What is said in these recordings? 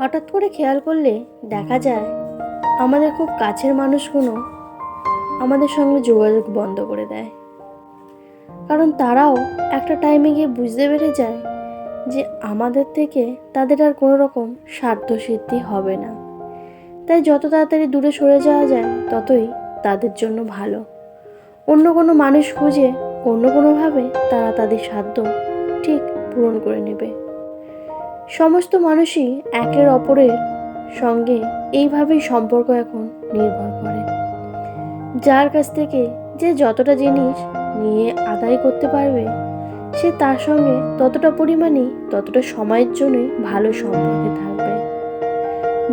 হঠাৎ করে খেয়াল করলে দেখা যায় আমাদের খুব কাছের মানুষগুলো আমাদের সঙ্গে যোগাযোগ বন্ধ করে দেয়। কারণ তারাও একটা টাইমে গিয়ে বুঝতে পেরে যায় যে আমাদের থেকে তাদের আর কোনো রকম স্বার্থ সিদ্ধি হবে না। তাই যত তাড়াতাড়ি দূরে সরে যাওয়া যায় ততই তাদের জন্য ভালো। অন্য কোনো মানুষ খুঁজে অন্য কোনোভাবে তারা তাদের স্বার্থ ঠিক পূরণ করে নেবে। সমস্ত মানুষই একের অপরের সঙ্গে এইভাবেই সম্পর্ক এখন নির্ভর করে। যার কাছ থেকে যে যতটা জিনিস নিয়ে আদায় করতে পারবে সে তার সঙ্গে ততটা পরিমাণেই ততটা সময়ের জন্যই ভালো সম্পর্কে থাকবে।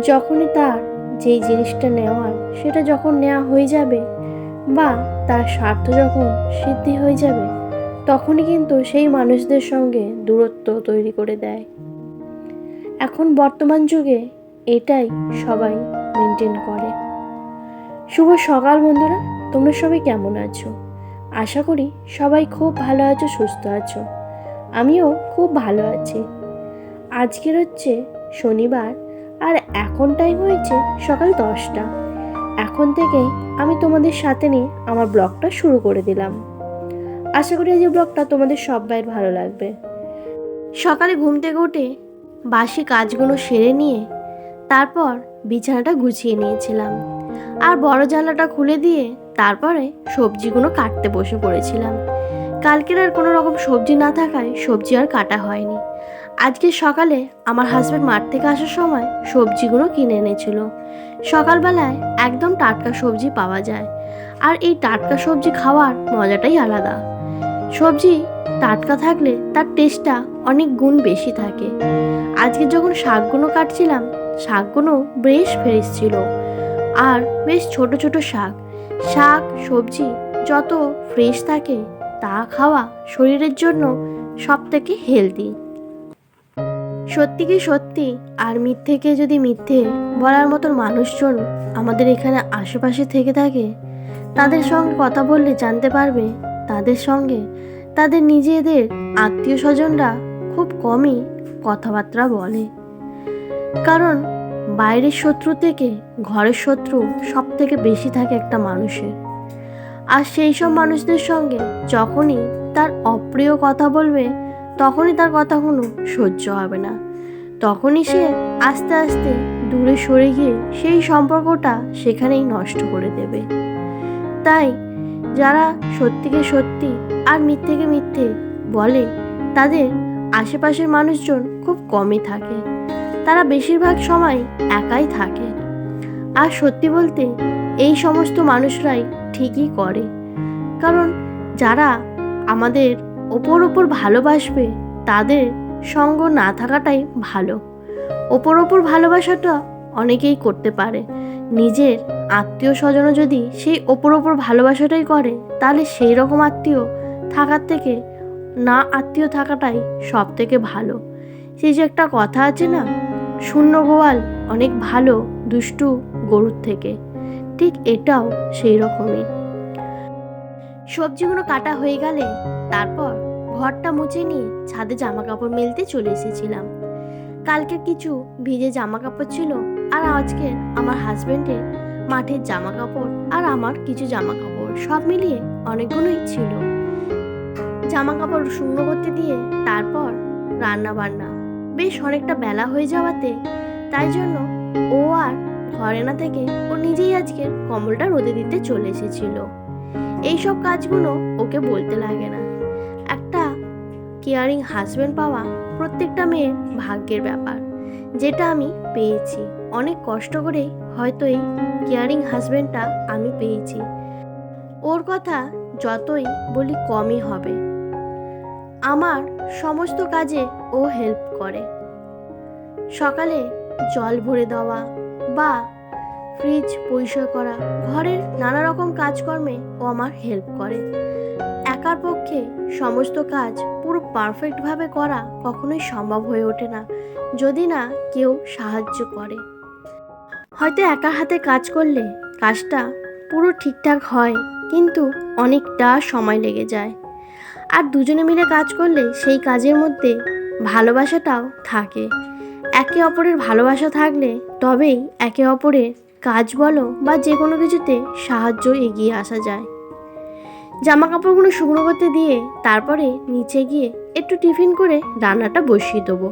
যখনই তার যেই জিনিসটা নেওয়ার সেটা যখন নেওয়া হয়ে যাবে বা তার স্বার্থ যখন সিদ্ধি হয়ে যাবে তখনই কিন্তু সেই মানুষদের সঙ্গে দূরত্ব তৈরি করে দেয়। এখন বর্তমান যুগে এটাই সবাই মেনটেন করে। শুভ সকাল বন্ধুরা, তোমরা সবাই কেমন আছো? আশা করি সবাই খুব ভালো আছো, সুস্থ আছো। আমিও খুব ভালো আছি। আজকের হচ্ছে শনিবার আর এখন টাইম হয়েছে সকাল 10টা। এখন থেকেই আমি তোমাদের সাথে নিয়ে আমার ব্লগটা শুরু করে দিলাম। আশা করি এই ব্লগটা তোমাদের সবাই ভালো লাগবে। সকালে ঘুম থেকে উঠে বাসি কাজগুলো সেরে নিয়ে তারপর বিছানাটা গুছিয়ে নিয়েছিলাম আর বড় জানলাটা খুলে দিয়ে তারপরে সবজিগুলো কাটতে বসে পড়েছিলাম। কালকের আর কোনো রকম সবজি না থাকায় সবজি আর কাটা হয়নি। আজকে সকালে আমার হাজব্যান্ড মাঠ থেকে আসার সময় সবজিগুলো কিনে এনেছিল। সকালবেলায় একদম টাটকা সবজি পাওয়া যায় আর এই টাটকা সবজি খাওয়ার মজাটাই আলাদা। সবজি টাটকা থাকলে তার টেস্টটা অনেক গুণ বেশি থাকে। আজকে যখন শাকগুলো কাটছিলাম শাকগুলো বেশ ফ্রেশ ছিল আর বেশ ছোট ছোট শাক। সবজি যত ফ্রেশ থাকে তা খাওয়া শরীরের জন্য সব থেকে হেলদি। সত্যি কি সত্যি আর মিথ্যেকে যদি মিথ্যে বলার মতন মানুষজন আমাদের এখানে আশেপাশে থেকে থাকে তাদের সঙ্গে কথা বললে জানতে পারবে তাদের সঙ্গে তাদের নিজেদের আত্মীয় স্বজনরা খুব কমই কথাবার্তা বলে। কারণ বাইরের শত্রু থেকে ঘরের শত্রু সব থেকে বেশি থাকে একটা মানুষের। আর সেই সব মানুষদের সঙ্গে যখনই তার অপ্রিয় কথা বলবে তখনই তার কথাগুলো সহ্য হবে না। তখনই সে আস্তে আস্তে দূরে সরে গিয়ে সেই সম্পর্কটা সেখানেই নষ্ট করে দেবে। তাই যারা সত্যিকে সত্যি আর মিথ্যেকে মিথ্যে বলে তাদের আশেপাশের মানুষজন খুব কমই থাকে। তারা বেশিরভাগ সময় একাই থাকে। আর সত্যি বলতে এই সমস্ত মানুষরাই ঠিকই করে। কারণ যারা আমাদের ওপর ভালোবাসবে তাদের সঙ্গ না থাকাটাই ভালো। ওপর ভালোবাসাটা অনেকেই করতে পারে। নিজের আত্মীয় স্বজনও যদি সেই ওপর ভালোবাসাটাই করে তাহলে সেই রকম আত্মীয় থাকার থেকে না আত্মীয় থাকাটাই সব থেকে ভালো। সেই যে একটা কথা আছে না, শূন্য গোয়াল অনেক ভালো দুষ্টু গরুর থেকে, ঠিক এটাও সেই রকমই। সবজিগুলো কাটা হয়ে গেলে তারপর ঘরটা মুছে নিয়ে ছাদে জামা কাপড় মেলতে চলে এসেছিলাম। কালকে কিছু ভিজে জামা কাপড় ছিল আর আজকে আমার হাজবেন্ডের মাঠের জামা কাপড় আর আমার কিছু জামা কাপড় সব মিলিয়ে অনেকগুলোই ছিল। জামা কাপড় শুকনো করতে দিয়ে তারপর রান্না বান্না বেশ অনেকটা বেলা হয়ে যাওয়াতে তাই জন্য ও আর ঘরে না থেকে ও নিজেই আজকে কম্বলটা রোদে দিতে চলে এসেছিল। এইসব কাজগুলো ওকে বলতে লাগে না। একটা কেয়ারিং হাজবেন্ড পাওয়া প্রত্যেকটা মেয়ের ভাগ্যের ব্যাপার, যেটা আমি পেয়েছি। অনেক কষ্ট করে হয়তো এই কেয়ারিং হাজবেন্ডটা আমি পেয়েছি। ওর কথা যতই বলি কমই হবে। আমার সমস্ত কাজে ও হেল্প করে। সকালে জল ভরে দেওয়া বা ফ্রিজ পরিষ্কার করা, ঘরের নানা রকম কাজকর্মে ও আমার হেল্প করে। একার পক্ষে সমস্ত কাজ পুরো পারফেক্টভাবে করা কখনোই সম্ভব হয়ে ওঠে না যদি না কেউ সাহায্য করে। হয়তো একা হাতে কাজ করলে কাজটা পুরো ঠিকঠাক হয় কিন্তু অনেকটা সময় লেগে যায়। আর দুজনে মিলে কাজ করলে সেই কাজের মধ্যে ভালোবাসাটাও থাকে। একে অপরের ভালোবাসা থাকলে তবেই একে অপরের কাজ বলো বা যে কোনো কিছুতে সাহায্য এগিয়ে আসা যায়। জামা কাপড়গুলো শুকনো করতে দিয়ে তারপরে নিচে গিয়ে একটু টিফিন করে রান্নাটা বসিয়ে দেবো।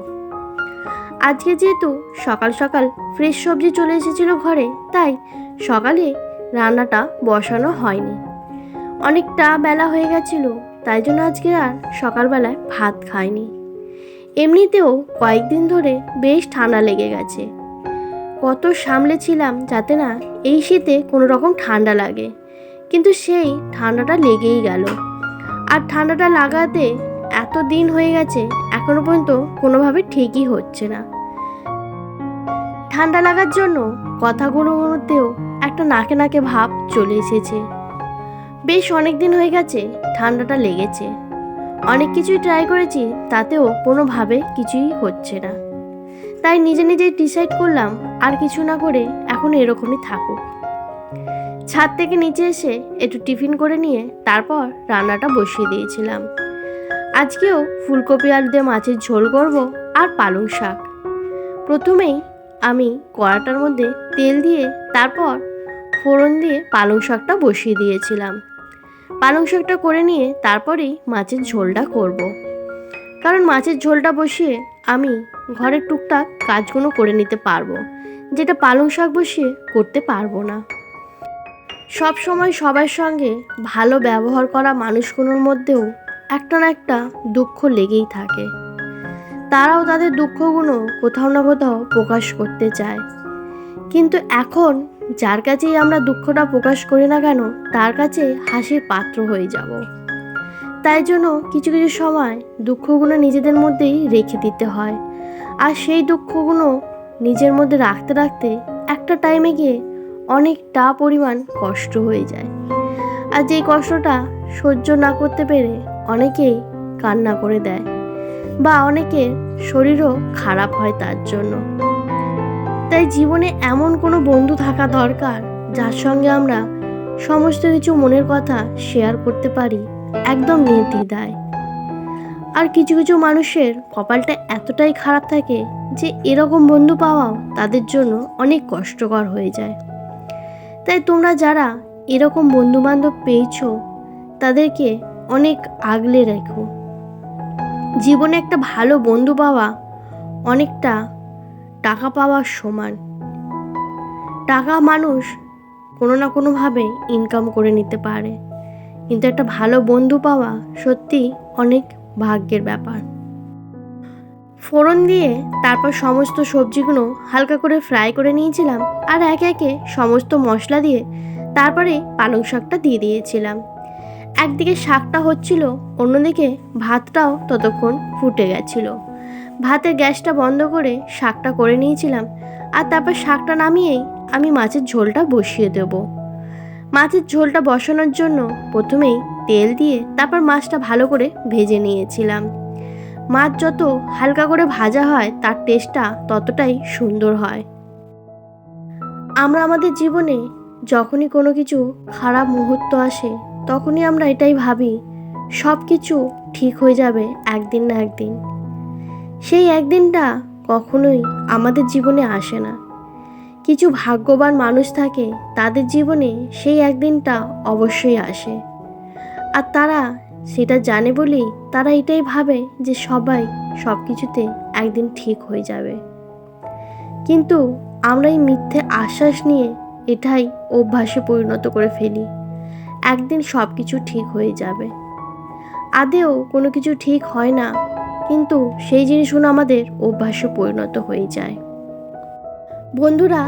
আজকে যেহেতু সকাল সকাল ফ্রেশ সবজি চলে এসেছিলো ঘরে, তাই সকালে রান্নাটা বসানো হয়নি। অনেকটা বেলা হয়ে গেছিলো, তাই জন্য আজকে আর সকালবেলায় ভাত খাইনি। এমনিতেও কয়েকদিন ধরে বেশ ঠান্ডা লেগে গেছে। কত সামলেছিলাম যাতে না এই শীতে কোনো রকম ঠান্ডা লাগে, কিন্তু সেই ঠান্ডাটা লেগেই গেল। আর ঠান্ডাটা লাগাতে এত দিন হয়ে গেছে, এখনো পর্যন্ত কোনোভাবে ঠিকই হচ্ছে না। ঠান্ডা লাগার জন্য কথাগুলোর মধ্যেও একটা নাকে নাকে ভাব চলে এসেছে। বেশ অনেক দিন হয়ে গেছে ঠান্ডাটা লেগেছে। অনেক কিছুই ট্রাই করেছি, তাতেও কোনোভাবে কিছুই হচ্ছে না। তাই নিজে নিজেই ডিসাইড করলাম আর কিছু না করে এখন এরকমই থাকুক। ছাদ থেকে নিচে এসে একটু টিফিন করে নিয়ে তারপর রান্নাটা বসিয়ে দিয়েছিলাম। আজকেও ফুলকপি আলু দিয়ে মাছের ঝোল করব আর পালং শাক। প্রথমেই আমি কড়াটার মধ্যে তেল দিয়ে তারপর ফোড়ন দিয়ে পালং শাকটা বসিয়ে দিয়েছিলাম। পালং শাকটা করে নিয়ে তারপরেই মাছের ঝোলটা করব। কারণ মাছের ঝোলটা বসিয়ে আমি ঘরের টুকটাক কাজগুলো করে নিতে পারবো, যেটা পালং শাক বসিয়ে করতে পারবো না। সব সময় সবার সঙ্গে ভালো ব্যবহার করা মানুষগুলোর মধ্যেও একটা না একটা দুঃখ লেগেই থাকে। তারাও তাদের দুঃখগুলো কোথাও না কোথাও প্রকাশ করতে চায়, কিন্তু এখন যার কাছেই আমরা দুঃখটা প্রকাশ করি না কেন, তার কাছে হাসির পাত্র হয়ে যাব। তাই জন্য কিছু কিছু সময় দুঃখগুলো নিজেদের মধ্যেই রেখে দিতে হয়। আর সেই দুঃখগুলো নিজের মধ্যে রাখতে রাখতে একটা টাইমে গিয়ে অনেকটা পরিমাণ কষ্ট হয়ে যায়। আর যেই কষ্টটা সহ্য না করতে পেরে অনেকেই কান্না করে দেয়, বা অনেকের শরীরও খারাপ হয় তার জন্য। তাই জীবনে এমন কোনো বন্ধু থাকা দরকার যার সঙ্গে আমরা সমস্ত কিছু মনের কথা শেয়ার করতে পারি একদম নির্দ্বিধায়। আর কিছু কিছু মানুষের কপালটা এতটাই খারাপ থাকে যে এরকম বন্ধু পাওয়াও তাদের জন্য অনেক কষ্টকর হয়ে যায়। তাই তোমরা যারা এরকম বন্ধু বান্ধব পেয়েছো তাদেরকে অনেক আগলে রেখো। জীবনে একটা ভালো বন্ধু পাওয়া অনেকটা টাকা পাওয়ার সমান। টাকা মানুষ কোনো না কোনোভাবে ইনকাম করে নিতে পারে, কিন্তু একটা ভালো বন্ধু পাওয়া সত্যি অনেক ভাগ্যের ব্যাপার। ফোড়ন দিয়ে তারপর সমস্ত সবজিগুলো হালকা করে ফ্রাই করে নিয়েছিলাম, আর একে একে সমস্ত মশলা দিয়ে তারপরে পালং শাকটা দিয়ে দিয়েছিলাম। একদিকে শাকটা হচ্ছিল, অন্যদিকে ভাতটাও ততক্ষণ ফুটে গেছিল। ভাতের গ্যাসটা বন্ধ করে শাকটা করে নিয়েছিলাম, আর তারপর শাকটা নামিয়েই আমি মাছের ঝোলটা বসিয়ে দেব। মাছের ঝোলটা বসানোর জন্য প্রথমেই তেল দিয়ে তারপর মাছটা ভালো করে ভেজে নিয়েছিলাম। মাছ যত হালকা করে ভাজা হয় তার টেস্টটা ততটাই সুন্দর হয়। আমরা আমাদের জীবনে যখনই কোনো কিছু খারাপ মুহূর্ত আসে তখনই আমরা এটাই ভাবি সব কিছু ঠিক হয়ে যাবে একদিন না একদিন। সেই একদিনটা কখনোই আমাদের জীবনে আসে না। কিছু ভাগ্যবান মানুষ থাকে, তাদের জীবনে সেই একদিনটা অবশ্যই আসে। আর তারা সেটা জানে বলেই তারা এটাই ভাবে যে সবাই সব কিছুতে একদিন ঠিক হয়ে যাবে। কিন্তু আমরা এই মিথ্যে আশ্বাস নিয়ে এটাই অভ্যাসে পরিণত করে ফেলি, একদিন সব কিছু ঠিক হয়ে যাবে। আদেও কোনো কিছু ঠিক হয় না, কিন্তু সেই জিনিসগুলো আমাদের অভ্যাসে পরিণত হয়ে যায়। বন্ধুরা,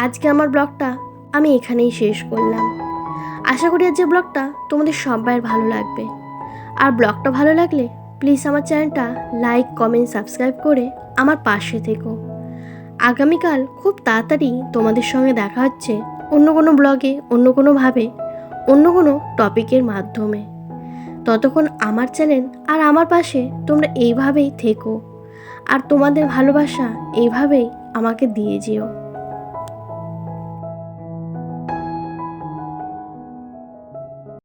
আজকে আমার ব্লগটা আমি এখানেই শেষ করলাম। আশা করি আজকের ব্লগটা তোমাদের সবাইয়ের ভালো লাগবে। আর ব্লগটা ভালো লাগলে প্লিজ আমার চ্যানেলটা লাইক, কমেন্ট, সাবস্ক্রাইব করে আমার পাশে থেকো। আগামীকাল খুব তাড়াতাড়ি তোমাদের সঙ্গে দেখা হচ্ছে অন্য কোনো ব্লগে, অন্য কোনোভাবে, অন্য কোনো টপিকের মাধ্যমে। ততক্ষণ আমার চ্যানেল আর আমার পাশে তোমরা এইভাবেই থেকো, আর তোমাদের ভালোবাসা এইভাবেই আমাকে দিয়ে যেও।